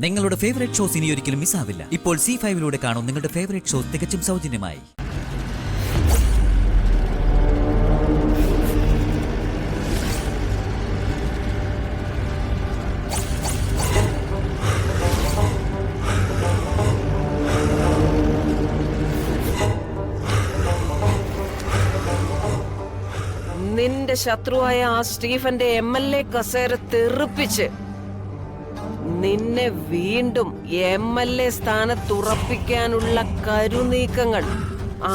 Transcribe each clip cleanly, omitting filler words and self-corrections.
നിങ്ങളുടെ favourite shows ഇനി ഒരിക്കലും മിസ്സാവില്ല. ഇപ്പോൾ C5 കാണും നിങ്ങളുടെ ഫേവറേറ്റ് ഷോസ് തികച്ചും സൗജന്യമായി. നിന്റെ ശത്രുവായ ആ സ്റ്റീഫന്റെ MLA കസേര തെറിപ്പിച്ച് നിന്നെ വീണ്ടും MLA സ്ഥാനത്തുറപ്പിക്കാനുള്ള കരുനീക്കങ്ങൾ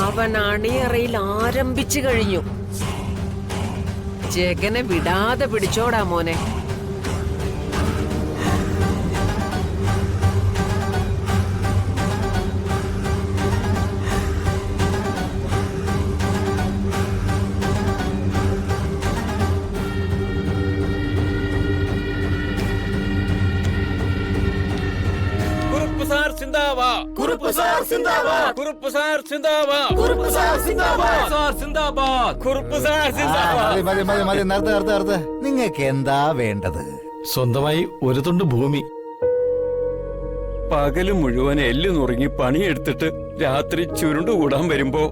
അവൻ അണിയറയിൽ ആരംഭിച്ചു കഴിഞ്ഞു. ജഗനെ വിടാതെ പിടിച്ചോടാ മോനെ. നിങ്ങൾക്ക് എന്താ വേണ്ടത്? സ്വന്തമായി ഒരു തുണ്ട് ഭൂമി. പകല് മുഴുവൻ എല്ലു നുറുങ്ങി പണിയെടുത്തിട്ട് രാത്രി ചുരുണ്ടുകൂടാൻ വരുമ്പോ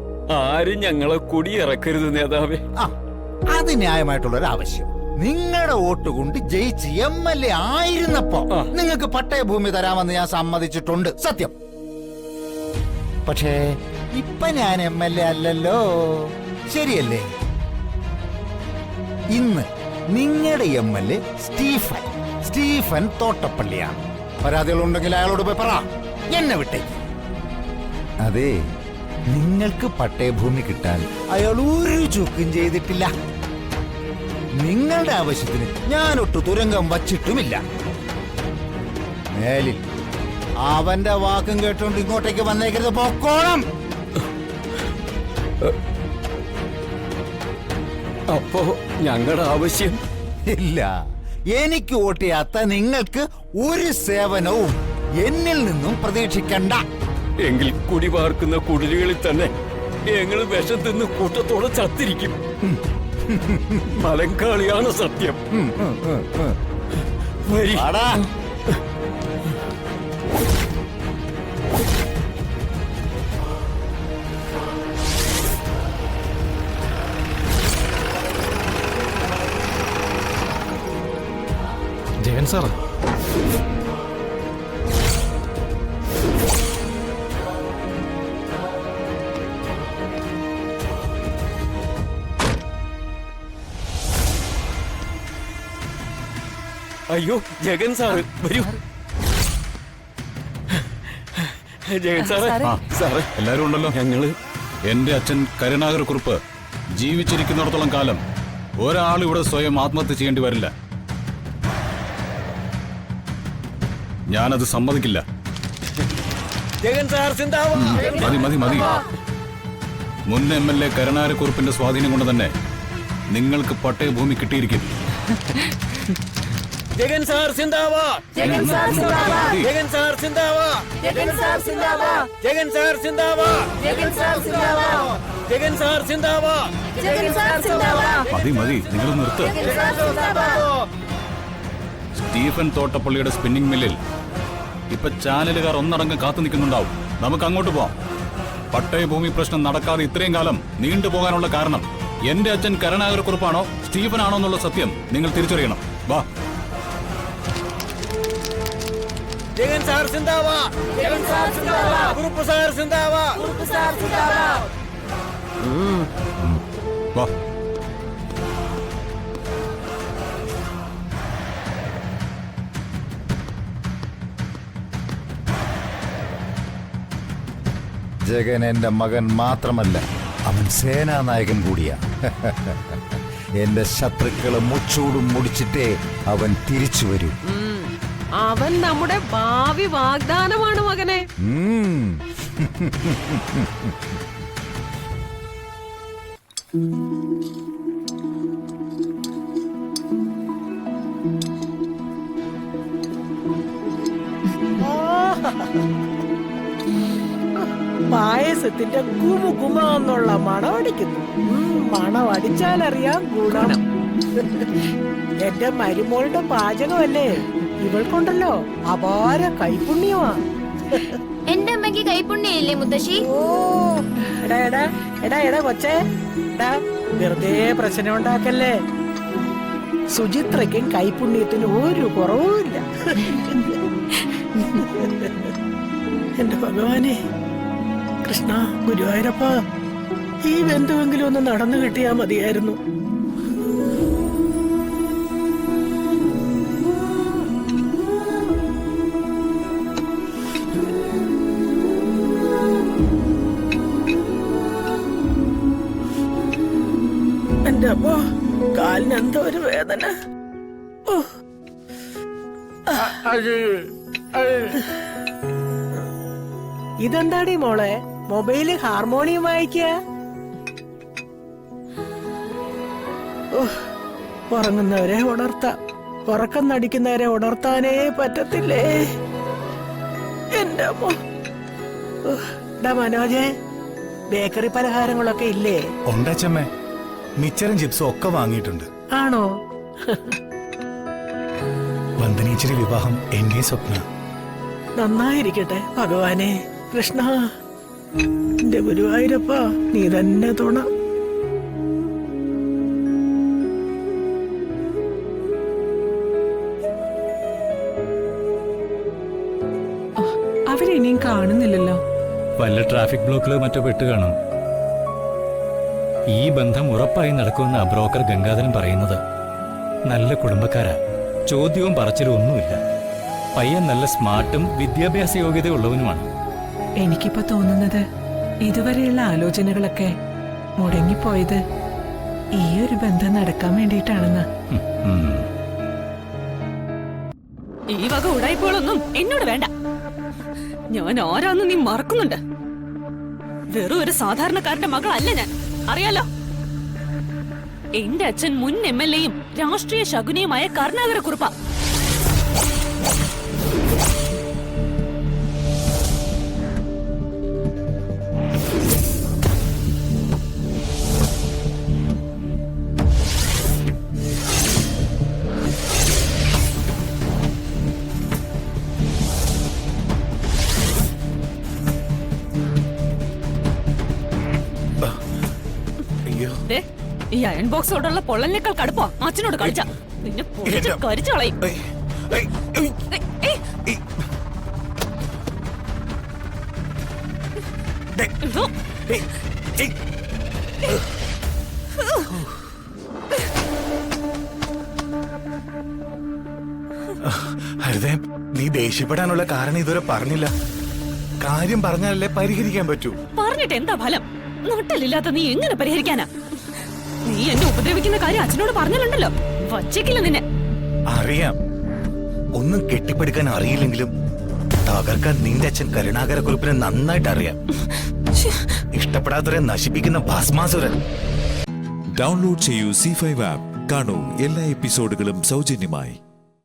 ആരും ഞങ്ങളെ കുടിയിറക്കരുത് നേതാവേ. അത് ന്യായമായിട്ടുള്ള ഒരു ആവശ്യം. നിങ്ങളുടെ വോട്ട് കൊണ്ട് ജയിച്ച് MLA ആയിരുന്നപ്പോ നിങ്ങൾക്ക് പട്ടയഭൂമി തരാമെന്ന് ഞാൻ സമ്മതിച്ചിട്ടുണ്ട്, സത്യം. പക്ഷേ ഇപ്പൊ ഞാൻ MLA അല്ലല്ലോ, ശരിയല്ലേ? ഇന്ന് നിങ്ങളുടെ MLA സ്റ്റീഫൻ തോട്ടപ്പള്ളിയാണ്. പരാതികളുണ്ടെങ്കിൽ അയാളോട് പോയി പറ, എന്നെ വിട്ടേക്ക്. അതെ, നിങ്ങൾക്ക് പട്ടയഭൂമി കിട്ടാൻ അയാൾ ഒരു ചുക്കും ചെയ്തിട്ടില്ല. നിങ്ങളുടെ ആവശ്യത്തിന് ഞാനൊട്ടു തുരങ്കം വച്ചിട്ടുമില്ല. മേലിൽ അവന്റെ വാക്കും കേട്ടോണ്ട് ഇങ്ങോട്ടേക്ക് വന്നേക്കരുത്, പൊക്കോണം. അപ്പോ ഞങ്ങളുടെ ആവശ്യം ഇല്ല. എനിക്ക് വോട്ട് ചെയ്യാത്ത നിങ്ങൾക്ക് ഒരു സേവനവും എന്നിൽ നിന്നും പ്രതീക്ഷിക്കണ്ട. എങ്കിൽ കുടി പാർക്കുന്ന കുടിലുകളിൽ തന്നെ ഞങ്ങൾ വിഷം തിന്ന് കൂട്ടത്തോടെ ചത്തിരിക്കും. മലങ്കാളിയാണ് സത്യം. ജഗൻ സാർ, അയ്യോ ജഗൻ സാറ് വരൂ. ജഗൻ സാറേ, സാറേ എല്ലാരും ഉണ്ടല്ലോ. ഞങ്ങള് എന്റെ അച്ഛൻ കരുണാകര കുറുപ്പ് ജീവിച്ചിരിക്കുന്നിടത്തോളം കാലം ഒരാൾ ഇവിടെ സ്വയം ആത്മഹത്യ ചെയ്യേണ്ടി വരില്ല. ഞാനത് സമ്മതിക്കില്ല. ജഗൻ സാർ മതി മതി മതി. മുൻ MLA കരുണാകര കുറുപ്പിന്റെ സ്വാധീനം കൊണ്ട് തന്നെ നിങ്ങൾക്ക് പട്ടയഭൂമി കിട്ടിയിരിക്കും. ജഗൻ സാർ സിന്ദാബാദ്. ജഗൻ സാർ സിന്ദാബാദ്. ജഗൻ സാർ സിന്ദാബാദ്. ജഗൻ സാർ സിന്ദാബാദ്. ജഗൻ സാർ സിന്ദാബാദ്. ജഗൻ സാർ സിന്ദാബാദ്. ജഗൻ സാർ സിന്ദാബാദ്. ജഗൻ സാർ സിന്ദാബാദ്. മതി മതി, നിങ്ങൾ നിർത്ത്. സ്റ്റീഫൻ തോട്ടപ്പള്ളിയുടെ സ്പിന്നിംഗ് മില്ലിൽ ഇപ്പൊ ചാനലുകാർ ഒന്നടങ്കം കാത്തു നിൽക്കുന്നുണ്ടാവും. നമുക്ക് അങ്ങോട്ട് പോവാം. പട്ടയഭൂമി പ്രശ്നം നടക്കാതെ ഇത്രയും കാലം നീണ്ടുപോകാനുള്ള കാരണം എന്റെ അച്ഛൻ കരുണാകര കുറുപ്പാണോ സ്റ്റീഫൻ ആണോ എന്നുള്ള സത്യം നിങ്ങൾ തിരിച്ചറിയണം. വാ. ജഗൻ സാർ സിന്ദാബാദ്. ജഗൻ സാർ സിന്ദാബാദ്. കുറുപ്പ് സാർ സിന്ദാബാദ്. കുറുപ്പ് സാർ സിന്ദാബാദ്. വാ. ജഗൻ എന്റെ മകൻ മാത്രമല്ല, അവൻ സേനാനായകൻ കൂടിയാ. എന്റെ ശത്രുക്കളെ മുച്ചൂടും മുടിച്ചിട്ടേ അവൻ തിരിച്ചു വരൂ. അവൻ നമ്മുടെ ഭാവി വാഗ്ദാനമാണ് മകനെ. പായസത്തിന്റെ കുമുകുമെന്നുള്ള മണമടിക്കുന്നു. മണമടിച്ചാലറിയാം ഗുണം. എന്റെ മരുമോളുടെ പാചകമല്ലേ, ഇവൾക്കുണ്ടല്ലോ അപാര കൈപുണ്യമാ. എന്റെ അമ്മയ്ക്ക് കൈപ്പുണ്യയില്ലേ മുത്തശ്ശി? ഓ എടാ എടാ എടാ എടാ കൊച്ചേ, എടാ വെറുതെ പ്രശ്നം ഉണ്ടാക്കല്ലേ. സുചിത്രയ്ക്കും കൈപുണ്യത്തിന് ഒരു കുറവുമില്ല. എന്റെ ഭഗവാനെ, കൃഷ്ണ, ഗുരുവായൂരപ്പ, ഈ ബന്ധുവെങ്കിലും ഒന്ന് നടന്നു കിട്ടിയാ മതിയായിരുന്നു. എന്റെ അമ്മ, കാലിന് എന്തോ ഒരു വേദന. ഓ. ഇതെന്താടി മോളെ, മൊബൈല് ഹാർമോണിയം വായിക്ക? ഉറങ്ങുന്നവരെ ഉണർത്താം, ഉറക്കം നടിക്കുന്നവരെ ഉണർത്താനേ പറ്റത്തില്ലേ എന്റെ അമ്മ. ഡാ മനോജെ, ബേക്കറി പലഹാരങ്ങളൊക്കെ ഇല്ലേ? ഉണ്ടച്ചമ്മേ, മിച്ചറും ചിപ്സും ഒക്കെ വാങ്ങിയിട്ടുണ്ട്. ആണോ? വന്ദനീച്ചിരി വിവാഹം എന്റെ സ്വപ്ന. നന്നായിരിക്കട്ടെ ഭഗവാനെ. കൃഷ്ണ, എന്റെ ഗുരുവായൂരപ്പ, നീ തന്നെ തുണ. അവരിനിയും കാണുന്നില്ലല്ലോ. വല്ല ട്രാഫിക് ബ്ലോക്കിലോ മറ്റോ പെട്ട് കാണും. ഈ ബന്ധം ഉറപ്പായി നടക്കുമെന്ന ബ്രോക്കർ ഗംഗാധരൻ പറയുന്നത്. നല്ല കുടുംബക്കാരാ, ചോദ്യവും പറച്ചിലും ഒന്നുമില്ല. പയ്യൻ നല്ല സ്മാർട്ടും വിദ്യാഭ്യാസ യോഗ്യതയുള്ളവനുമാണ്. എനിക്കിപ്പോ തോന്നുന്നത് ഇതുവരെയുള്ള ആലോചനകളൊക്കെ മുടങ്ങിപ്പോയത് ഈ ഒരു ബന്ധം നടക്കാൻ വേണ്ടിയിട്ടാണെന്ന്. ഈ വക ഉടായ്പകളൊന്നും എന്നോട് വേണ്ട. ഞാൻ ആരാന്ന് നീ മറക്കുന്നുണ്ട്. വെറും ഒരു സാധാരണക്കാരന്റെ മകളല്ല ഞാൻ, അറിയാലോ. എന്റെ അച്ഛൻ മുൻ MLA-യും രാഷ്ട്രീയ ശകുനിയുമായ കരുണാകരക്കുറുപ്പാ. ഈ അയൺ ബോക്സോടുള്ള പൊള്ളലിനേക്കാൾ കടുപ്പാ അച്ഛനോട് കളിച്ച. നിന്നെ പൊളിച്ച് കരിച്ചു കളയും. ഹരിതേ, നീ ദേഷ്യപ്പെടാനുള്ള കാരണം ഇതുവരെ പറഞ്ഞില്ല. കാര്യം പറഞ്ഞാലല്ലേ പരിഹരിക്കാൻ പറ്റൂ. പറഞ്ഞിട്ട് എന്താ ഫലം? നട്ടലില്ലാത്ത നീ എങ്ങനെ പരിഹരിക്കാനാ? നീ എന്നെ ഉപദ്രവിക്കുന്ന കാര്യം അച്ഛനോട് പറഞ്ഞിട്ടുണ്ടല്ലോ. വച്ചേക്കില്ല നിന്നെ. അറിയാം, ഒന്നും കെട്ടിപ്പടുക്കാൻ അറിയില്ലെങ്കിലും തകർക്കാൻ നിന്റെ അച്ഛൻ കരുണാകരക്കുറുപ്പിനെ നന്നായിട്ട് അറിയാം. ഇഷ്ടപ്പെടാത്തവരെ നശിപ്പിക്കുന്ന ഭസ്മാസുരൻ. ഡൗൺലോഡ് ചെയ്യൂ C5 ആപ്പ്. കാണൂ എല്ലാ എപ്പിസോഡുകളും സൗജന്യമായി.